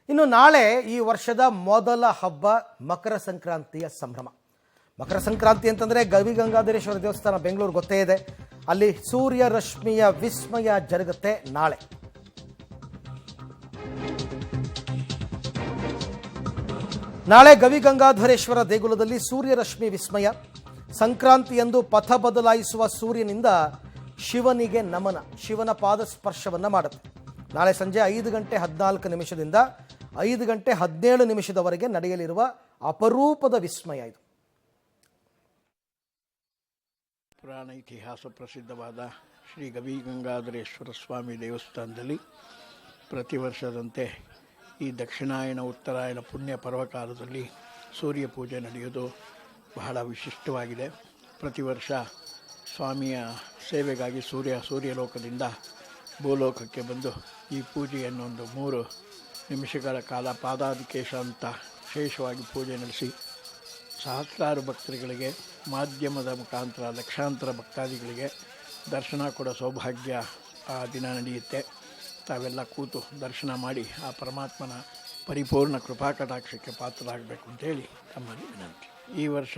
ಇನ್ನು ನಾಳೆ ಈ ವರ್ಷದ ಮೊದಲ ಹಬ್ಬ ಮಕರ ಸಂಕ್ರಾಂತಿಯ ಸಂಭ್ರಮ. ಮಕರ ಸಂಕ್ರಾಂತಿ ಅಂತಂದರೆ ಗವಿಗಂಗಾಧರೇಶ್ವರ ದೇವಸ್ಥಾನ ಬೆಂಗಳೂರು ಗೊತ್ತೇ ಇದೆ. ಅಲ್ಲಿ ಸೂರ್ಯ ರಶ್ಮಿಯ ವಿಸ್ಮಯ ಜರುಗುತ್ತೆ ನಾಳೆ. ನಾಳೆ ಗವಿಗಂಗಾಧರೇಶ್ವರ ದೇಗುಲದಲ್ಲಿ ಸೂರ್ಯ ರಶ್ಮಿ ವಿಸ್ಮಯ. ಸಂಕ್ರಾಂತಿಯಂದು ಪಥ ಬದಲಾಯಿಸುವ ಸೂರ್ಯನಿಂದ ಶಿವನಿಗೆ ನಮನ, ಶಿವನ ಪಾದ ಸ್ಪರ್ಶವನ್ನು ಮಾಡುತ್ತೆ. ನಾಳೆ ಸಂಜೆ 5:14 5:17 ನಡೆಯಲಿರುವ ಅಪರೂಪದ ವಿಸ್ಮಯ ಇದು. ಪುರಾಣ ಇತಿಹಾಸ ಪ್ರಸಿದ್ಧವಾದ ಶ್ರೀ ಗವಿಗಂಗಾಧರೇಶ್ವರ ಸ್ವಾಮಿ ದೇವಸ್ಥಾನದಲ್ಲಿ ಪ್ರತಿ ವರ್ಷದಂತೆ ಈ ದಕ್ಷಿಣಾಯನ ಉತ್ತರಾಯಣ ಪುಣ್ಯ ಪರ್ವಕಾಲದಲ್ಲಿ ಸೂರ್ಯ ಪೂಜೆ ನಡೆಯೋದು ಬಹಳ ವಿಶಿಷ್ಟವಾಗಿದೆ. ಪ್ರತಿ ವರ್ಷ ಸ್ವಾಮಿಯ ಸೇವೆಗಾಗಿ ಸೂರ್ಯಲೋಕದಿಂದ ಭೂಲೋಕಕ್ಕೆ ಬಂದು ಈ ಪೂಜೆಯನ್ನು ಒಂದು 3 ನಿಮಿಷಗಳ ಕಾಲ ಪಾದಾದಿಕೇಶ ಅಂತ ವಿಶೇಷವಾಗಿ ಪೂಜೆ ನಡೆಸಿ ಸಹಸ್ರಾರು ಭಕ್ತರುಗಳಿಗೆ ಮಾಧ್ಯಮದ ಮುಖಾಂತರ ಲಕ್ಷಾಂತರ ಭಕ್ತಾದಿಗಳಿಗೆ ದರ್ಶನ ಕೊಡೋ ಸೌಭಾಗ್ಯ ಆ ದಿನ ನಡೆಯುತ್ತೆ. ತಾವೆಲ್ಲ ಕೂತು ದರ್ಶನ ಮಾಡಿ ಆ ಪರಮಾತ್ಮನ ಪರಿಪೂರ್ಣ ಕೃಪಾಕಟಾಕ್ಷಕ್ಕೆ ಪಾತ್ರರಾಗಬೇಕು ಅಂತೇಳಿ ತಮ್ಮಲ್ಲಿ ವಿನಂತಿ. ಈ ವರ್ಷ